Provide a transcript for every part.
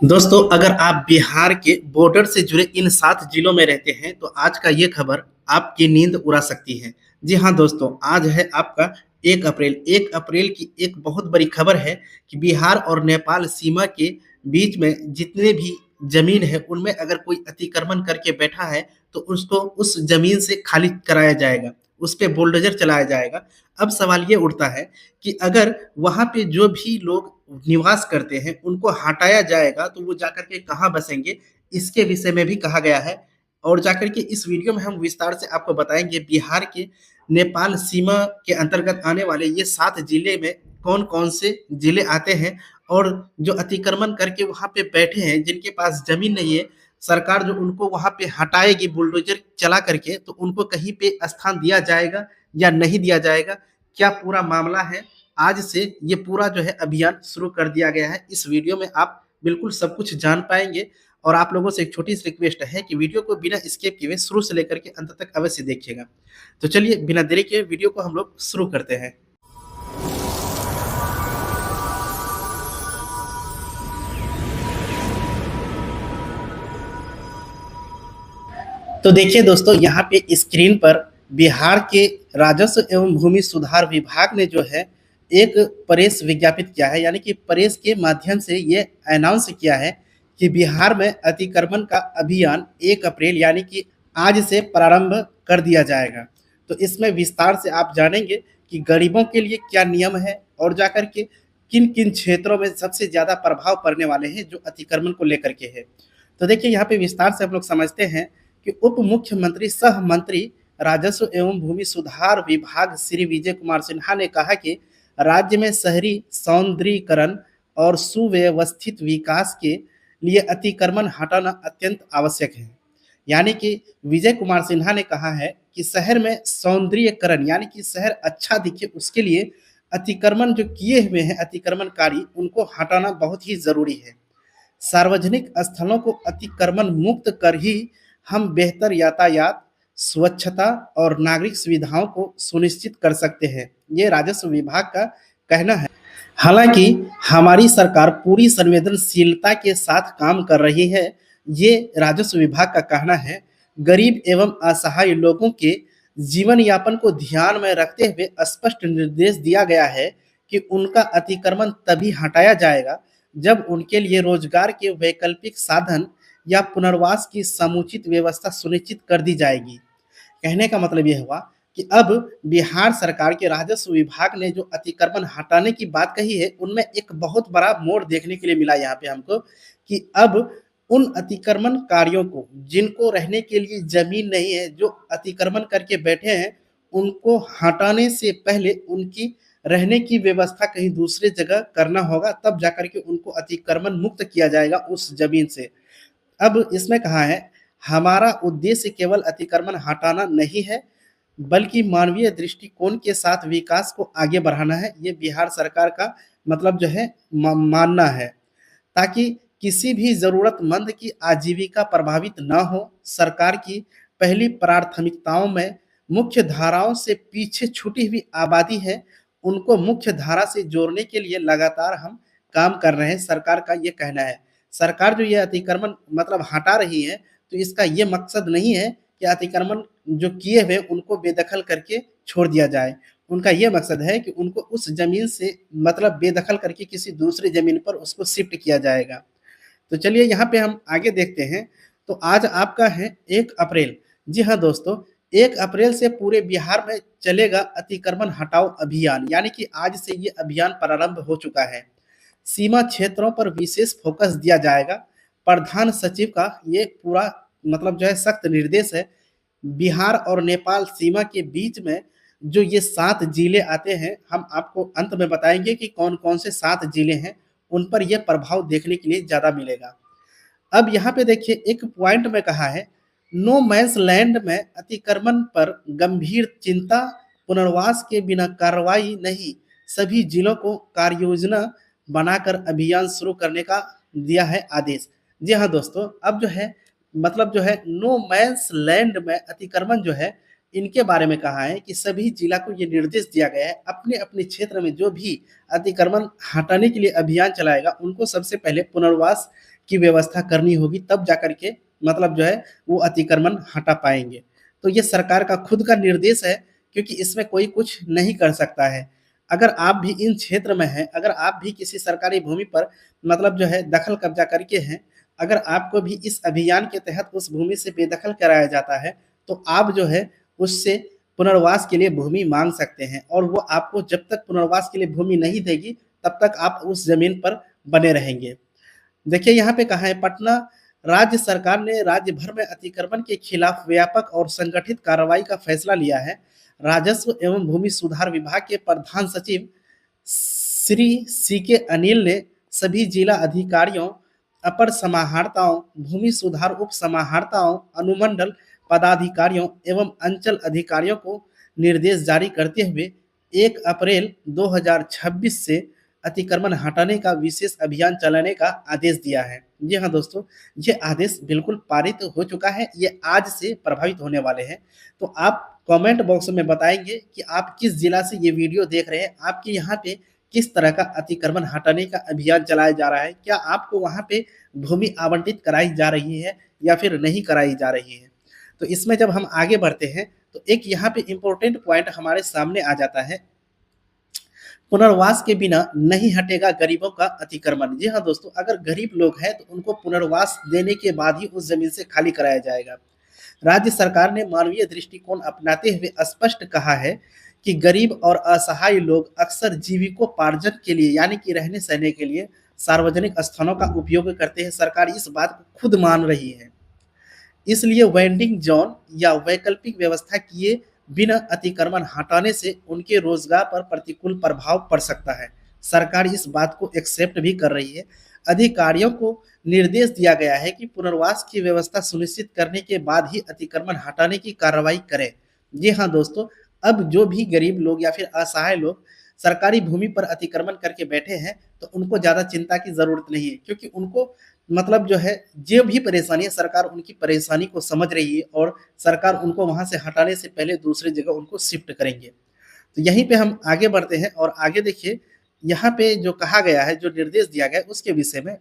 दोस्तों, अगर आप बिहार के बॉर्डर से जुड़े इन 7 जिलों में रहते हैं, तो आज का ये खबर आपकी नींद उड़ा सकती है। जी हाँ दोस्तों, आज है आपका 1 अप्रैल। 1 अप्रैल की एक बहुत बड़ी खबर है कि बिहार और नेपाल सीमा के बीच में जितने भी ज़मीन है, उनमें अगर कोई अतिक्रमण करके बैठा है, तो उसको उस ज़मीन से खाली कराया जाएगा, उस पे बुलडोज़र चलाया जाएगा। अब सवाल ये उठता है कि अगर वहाँ पे जो भी लोग निवास करते हैं, उनको हटाया जाएगा, तो वो जाकर के कहाँ बसेंगे? इसके विषय में भी कहा गया है और जाकर के इस वीडियो में हम विस्तार से आपको बताएँगे बिहार के नेपाल सीमा के अंतर्गत आने वाले ये 7 जिले में कौन-कौन से जिले आते हैं और जो अतिक्रमण करके वहाँ पे बैठे हैं, जिनके पास ज़मीन नहीं है, सरकार जो उनको वहाँ पे हटाएगी बुलडोज़र चला करके, तो उनको कहीं पे स्थान दिया जाएगा या नहीं दिया जाएगा? क्या पूरा मामला है? आज से ये पूरा जो है अभियान शुरू कर दिया गया है। इस वीडियो में आप बिल्कुल सब कुछ जान पाएँगे और आप लोगों से एक छोटी-सी रिक्वेस्ट है कि वीडियो को बिना स्किप किए शुरू से लेकर के अंत तक अवश्य देखिएगा। तो चलिए बिना देरी किए वीडियो को हम लोग शुरू करते हैं। तो देखिए दोस्तों, यहाँ पे स्क्रीन पर बिहार के राजस्व एवं भूमि सुधार विभाग ने जो है एक प्रेस विज्ञापित किया है, यानी कि प्रेस के माध्यम से ये अनाउंस किया है कि बिहार में अतिक्रमण का अभियान 1 अप्रैल यानी कि आज से प्रारंभ कर दिया जाएगा। तो इसमें विस्तार से आप जानेंगे कि गरीबों के लिए क्या नियम है और जाकर के किन-किन क्षेत्रों में सबसे ज़्यादा प्रभाव पड़ने वाले हैं जो अतिक्रमण को लेकर के है। तो देखिए यहाँ पे विस्तार से हम लोग समझते हैं कि उप मुख्यमंत्री सह मंत्री राजस्व एवं भूमि सुधार विभाग श्री विजय कुमार सिन्हा ने कहा कि राज्य में शहरी सौंदर्यीकरण और सुव्यवस्थित विकास के लिए अतिक्रमण हटाना अत्यंत आवश्यक है। यानी कि विजय कुमार सिन्हा ने कहा है कि शहर में सौंदर्यीकरण यानी कि शहर अच्छा दिखे, उसके लिए अतिक्रमण जो किए हुए हैं अतिक्रमणकारी, उनको हटाना बहुत ही जरूरी है। सार्वजनिक स्थलों को अतिक्रमण मुक्त कर ही हम बेहतर यातायात, स्वच्छता और नागरिक सुविधाओं को सुनिश्चित कर सकते हैं। ये राजस्व विभाग का कहना है। हालांकि हमारी सरकार पूरी संवेदनशीलता के साथ काम कर रही है, ये राजस्व विभाग का कहना है। गरीब एवं असहाय लोगों के जीवन यापन को ध्यान में रखते हुए स्पष्ट निर्देश दिया गया है कि उनका अतिक्रमण तभी हटाया जाएगा जब उनके लिए रोजगार के वैकल्पिक साधन या पुनर्वास की समुचित व्यवस्था सुनिश्चित कर दी जाएगी। कहने का मतलब ये हुआ कि अब बिहार सरकार के राजस्व विभाग ने जो अतिक्रमण हटाने की बात कही है, उनमें एक बहुत बड़ा मोड़ देखने के लिए मिला यहाँ पे हमको कि अब उन अतिक्रमणकारियों को, जिनको रहने के लिए ज़मीन नहीं है, जो अतिक्रमण करके बैठे हैं, उनको हटाने से पहले उनकी रहने की व्यवस्था कहीं दूसरी जगह करना होगा, तब जाकर के उनको अतिक्रमण मुक्त किया जाएगा उस ज़मीन से। अब इसमें कहा है, हमारा उद्देश्य केवल अतिक्रमण हटाना नहीं है, बल्कि मानवीय दृष्टिकोण के साथ विकास को आगे बढ़ाना है। ये बिहार सरकार का मतलब जो है मानना है, ताकि किसी भी ज़रूरतमंद की आजीविका प्रभावित न हो। सरकार की पहली प्राथमिकताओं में मुख्य धाराओं से पीछे छूटी हुई आबादी है, उनको मुख्य धारा से जोड़ने के लिए लगातार हम काम कर रहे हैं, सरकार का ये कहना है। सरकार जो ये अतिक्रमण मतलब हटा रही है, तो इसका ये मकसद नहीं है कि अतिक्रमण जो किए हुए उनको बेदखल करके छोड़ दिया जाए। उनका ये मकसद है कि उनको उस ज़मीन से मतलब बेदखल करके किसी दूसरी ज़मीन पर उसको शिफ्ट किया जाएगा। तो चलिए यहाँ पे हम आगे देखते हैं। तो आज आपका है 1 अप्रैल। जी हाँ दोस्तों, 1 अप्रैल से पूरे बिहार में चलेगा अतिक्रमण हटाओ अभियान, यानी कि आज से ये अभियान प्रारंभ हो चुका है। सीमा क्षेत्रों पर विशेष फोकस दिया जाएगा। प्रधान सचिव का ये पूरा मतलब जो है सख्त निर्देश है। बिहार और नेपाल सीमा के बीच में जो ये 7 जिले आते हैं, हम आपको अंत में बताएँगे कि कौन-कौन से 7 जिले हैं, उन पर ये प्रभाव देखने के लिए ज़्यादा मिलेगा। अब यहाँ पे देखिए एक पॉइंट में कहा है, नो मैन्स लैंड में अतिक्रमण पर गंभीर चिंता, पुनर्वास के बिना कार्रवाई नहीं, सभी जिलों को कार्ययोजना बनाकर अभियान शुरू करने का दिया है आदेश। जी हाँ दोस्तों, अब जो है मतलब जो है नो मैन्स लैंड में अतिक्रमण जो है, इनके बारे में कहा है कि सभी जिला को ये निर्देश दिया गया है, अपने-अपने क्षेत्र में जो भी अतिक्रमण हटाने के लिए अभियान चलाएगा, उनको सबसे पहले पुनर्वास की व्यवस्था करनी होगी, तब जाकर के मतलब जो है वो अतिक्रमण हटा पाएँगे। तो ये सरकार का खुद का निर्देश है, क्योंकि इसमें कोई कुछ नहीं कर सकता है। अगर आप भी इन क्षेत्र में हैं, अगर आप भी किसी सरकारी भूमि पर मतलब जो है दखल कब्ज़ा करके हैं, अगर आपको भी इस अभियान के तहत उस भूमि से बेदखल कराया जाता है, तो आप जो है उससे पुनर्वास के लिए भूमि माँग सकते हैं, और वो आपको जब तक पुनर्वास के लिए भूमि नहीं देगी, तब तक आप उस ज़मीन पर बने रहेंगे। देखिए यहाँ पे कहा है, पटना राज्य सरकार ने राज्य भर में अतिक्रमण के खिलाफ व्यापक और संगठित कार्रवाई का फैसला लिया है। राजस्व एवं भूमि सुधार विभाग के प्रधान सचिव श्री सीके अनिल ने सभी जिला अधिकारियों, अपर समाहर्ताओं, भूमि सुधार उप समाहर्ताओं, अनुमंडल पदाधिकारियों एवं अंचल अधिकारियों को निर्देश जारी करते हुए 1 अप्रैल 2026 से अतिक्रमण हटाने का विशेष अभियान चलाने का आदेश दिया है। जी हाँ दोस्तों, ये आदेश बिल्कुल पारित हो चुका है, ये आज से प्रभावित होने वाले हैं। तो आप कमेंट बॉक्स में बताएँगे कि आप किस जिला से ये वीडियो देख रहे हैं, आपके यहाँ पे किस तरह का अतिक्रमण हटाने का अभियान चलाया जा रहा है? क्या आपको वहाँ पे भूमि आवंटित कराई जा रही है या फिर नहीं कराई जा रही है? तो इसमें जब हम आगे बढ़ते हैं, तो एक यहाँ पे इम्पोर्टेंट पॉइंट हमारे सामने आ जाता है, पुनर्वास के बिना नहीं हटेगा गरीबों का अतिक्रमण। जी हाँ दोस्तों, अगर गरीब लोग हैं तो उनको पुनर्वास देने के बाद ही उस ज़मीन से खाली कराया जाएगा। राज्य सरकार ने मानवीय दृष्टिकोण अपनाते हुए स्पष्ट कहा है कि गरीब और असहाय लोग अक्सर जीविकोपार्जन के लिए, यानी कि रहने सहने के लिए सार्वजनिक स्थानों का उपयोग करते हैं। सरकार इस बात को खुद मान रही है। इसलिए वेंडिंग जोन या वैकल्पिक व्यवस्था किए बिना अतिक्रमण हटाने से उनके रोजगार पर प्रतिकूल प्रभाव पड़ सकता है। सरकार इस बात को एक्सेप्ट भी कर रही है। अधिकारियों को निर्देश दिया गया है कि पुनर्वास की व्यवस्था सुनिश्चित करने के बाद ही अतिक्रमण हटाने की कार्रवाई करें। जी हाँ दोस्तों, अब जो भी गरीब लोग या फिर असहाय लोग सरकारी भूमि पर अतिक्रमण करके बैठे हैं, तो उनको ज़्यादा चिंता की ज़रूरत नहीं है, क्योंकि उनको मतलब जो है, जो भी परेशानी है, सरकार उनकी परेशानी को समझ रही है और सरकार उनको वहाँ से हटाने से पहले दूसरी जगह उनको शिफ्ट करेंगे। तो यहीं पे हम आगे बढ़ते हैं और आगे देखिए, यहाँ पे जो कहा गया है, जो निर्देश दिया गया है, उसके विषय में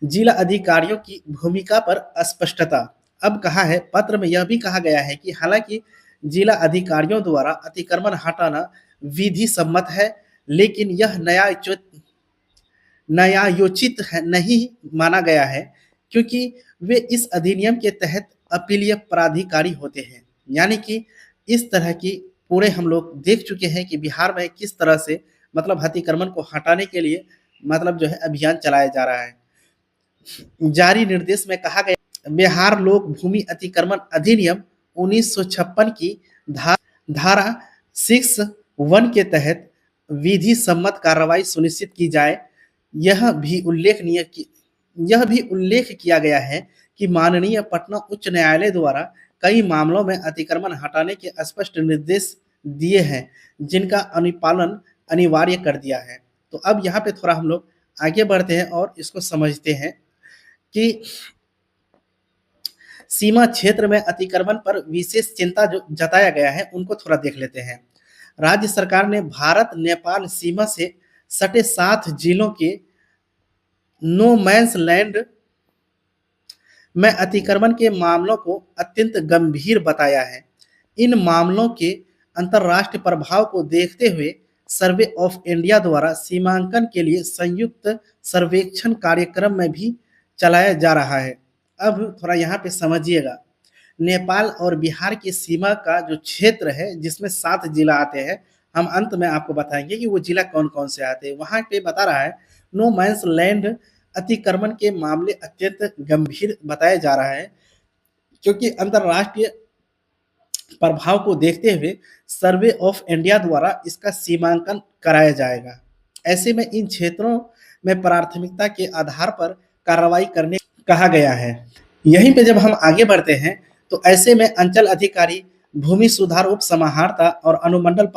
जिला अधिकारियों की भूमिका पर स्पष्टता। अब कहा है, पत्र में यह भी कहा गया है कि हालांकि जिला अधिकारियों द्वारा अतिक्रमण हटाना विधि सम्मत है, लेकिन यह न्यायोचित नहीं माना गया है, क्योंकि वे इस अधिनियम के तहत अपीलीय प्राधिकारी होते हैं। यानी कि इस तरह की पूरे हम लोग देख चुके हैं कि बिहार में किस तरह से मतलब अतिक्रमण को हटाने के लिए मतलब जो है अभियान चलाया जा रहा है। जारी निर्देश में कहा गया, बिहार लोक भूमि अतिक्रमण अधिनियम 1956 की धारा 6(1) के तहत विधि सम्मत कार्रवाई सुनिश्चित की जाए। यह भी उल्लेख किया गया है कि माननीय पटना उच्च न्यायालय द्वारा कई मामलों में अतिक्रमण हटाने के स्पष्ट निर्देश दिए हैं, जिनका अनुपालन अनिवार्य कर दिया है। तो अब यहाँ पे थोड़ा हम लोग आगे बढ़ते हैं और इसको समझते हैं कि सीमा क्षेत्र में अतिक्रमण पर विशेष चिंता जो जताया गया है, उनको थोड़ा देख लेते हैं। राज्य सरकार ने भारत नेपाल सीमा से सटे 7 जिलों के नो मैंस लैंड में अतिक्रमण के मामलों को अत्यंत गंभीर बताया है। इन मामलों के अंतर्राष्ट्रीय प्रभाव को देखते हुए सर्वे ऑफ इंडिया द्वारा सीमांकन के लिए संयुक्त सर्वेक्षण कार्यक्रम में भी चलाया जा रहा है। अब थोड़ा यहाँ पे समझिएगा, नेपाल और बिहार की सीमा का जो क्षेत्र है, जिसमें 7 जिला आते हैं, हम अंत में आपको बताएंगे कि वो जिला कौन कौन से आते हैं। वहाँ पे बता रहा है, नो मैंस लैंड अतिक्रमण के मामले अत्यंत गंभीर बताया जा रहा है, क्योंकि अंतर्राष्ट्रीय प्रभाव को देखते हुए सर्वे ऑफ इंडिया द्वारा इसका सीमांकन कराया जाएगा। ऐसे में इन क्षेत्रों में प्राथमिकता के आधार पर कार्रवाई करने कहा गया है। यहीं पे जब हम आगे बढ़ते हैं, तो ऐसे में अंचल अधिकारी, भूमि सुधार उप समाहर्ता और अनुमंडल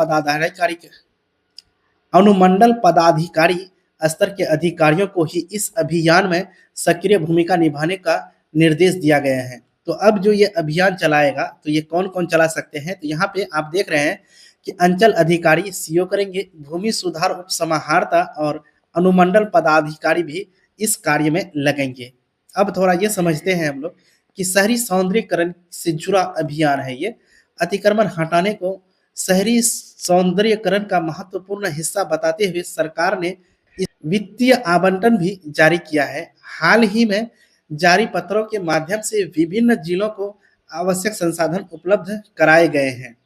पदाधिकारी स्तर के अधिकारियों को ही इस अभियान में सक्रिय भूमिका निभाने का निर्देश दिया गया है। तो अब जो ये अभियान चलाएगा, तो ये कौन कौन चला सकते हैं, तो यहाँ पे आप देख रहे हैं कि अंचल अधिकारी सीओ करेंगे, भूमि सुधार उप समाहर्ता और अनुमंडल पदाधिकारी भी इस कार्य में लगेंगे। अब थोड़ा ये समझते हैं हम लोग कि शहरी सौंदर्यीकरण से जुड़ा अभियान है ये। अतिक्रमण हटाने को शहरी सौंदर्यीकरण का महत्वपूर्ण हिस्सा बताते हुए सरकार ने इस वित्तीय आवंटन भी जारी किया है। हाल ही में जारी पत्रों के माध्यम से विभिन्न जिलों को आवश्यक संसाधन उपलब्ध कराए गए हैं।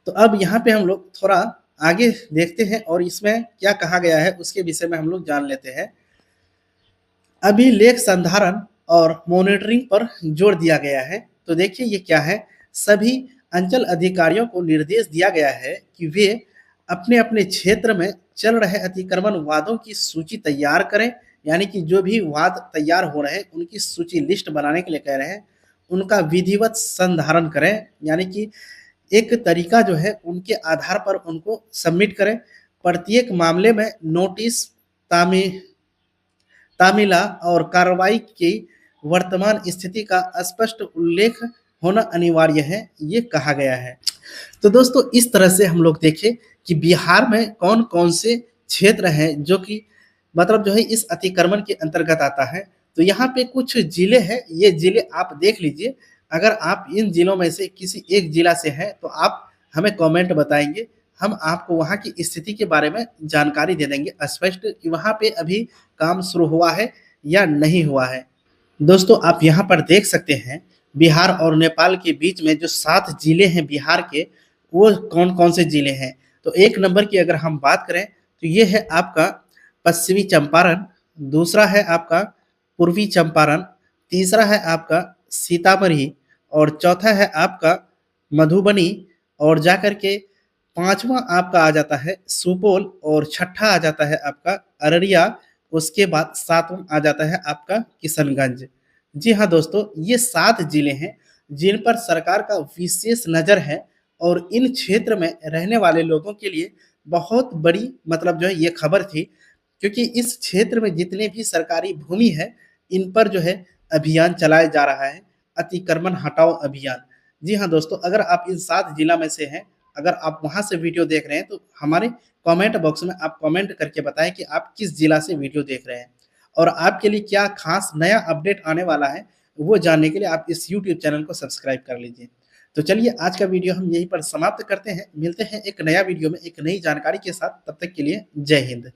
तो अब यहाँ पे हम लोग थोड़ा आगे देखते हैं और इसमें क्या कहा गया है उसके विषय में हम लोग जान लेते हैं। अभिलेख संधारण और मॉनिटरिंग पर जोर दिया गया है। तो देखिए ये क्या है, सभी अंचल अधिकारियों को निर्देश दिया गया है कि वे अपने अपने क्षेत्र में चल रहे अतिक्रमण वादों की सूची तैयार करें। यानी कि जो भी वाद तैयार हो रहे हैं उनकी सूची लिस्ट बनाने के लिए कह रहे हैं, उनका विधिवत संधारण करें। यानी कि एक तरीका जो है उनके आधार पर उनको सबमिट करें। प्रत्येक मामले में नोटिस, तामी तामीला और कार्रवाई की वर्तमान स्थिति का स्पष्ट उल्लेख होना अनिवार्य है, ये कहा गया है। तो दोस्तों इस तरह से हम लोग देखें कि बिहार में कौन-कौन से क्षेत्र हैं जो कि मतलब जो है इस अतिक्रमण के अंतर्गत आता है। तो यहाँ पे कुछ जिले हैं, ये जिले आप देख लीजिए। अगर आप इन जिलों में से किसी एक जिला से हैं तो आप हमें कमेंट बताएँगे। हम आपको वहाँ की स्थिति के बारे में जानकारी दे देंगे स्पष्ट कि वहाँ पे अभी काम शुरू हुआ है या नहीं हुआ है। दोस्तों आप यहाँ पर देख सकते हैं बिहार और नेपाल के बीच में जो 7 जिले हैं बिहार के, वो कौन-कौन से जिले हैं। तो 1 नंबर की अगर हम बात करें तो ये है आपका पश्चिमी चंपारण, दूसरा है आपका पूर्वी चंपारण, तीसरा है आपका सीतामढ़ी और चौथा है आपका मधुबनी और जाकर के 5वां आपका आ जाता है सुपौल और छठा आ जाता है आपका अररिया, उसके बाद 7वां आ जाता है आपका किशनगंज। जी हाँ दोस्तों, ये 7 जिले हैं जिन पर सरकार का विशेष नज़र है और इन क्षेत्र में रहने वाले लोगों के लिए बहुत बड़ी मतलब जो है ये खबर थी, क्योंकि इस क्षेत्र में जितने भी सरकारी भूमि है, इन पर जो है अभियान चलाया जा रहा है, अतिक्रमण हटाओ अभियान। जी हाँ दोस्तों, अगर आप इन 7 जिला में से हैं, अगर आप वहाँ से वीडियो देख रहे हैं तो हमारे कमेंट बॉक्स में आप कमेंट करके बताएँ कि आप किस जिला से वीडियो देख रहे हैं। और आपके लिए क्या खास नया अपडेट आने वाला है, वो जानने के लिए आप इस यूट्यूब चैनल को सब्सक्राइब कर लीजिए। तो चलिए आज का वीडियो हम यहीं पर समाप्त करते हैं। मिलते हैं एक नया वीडियो में एक नई जानकारी के साथ, तब तक के लिए जय हिंद।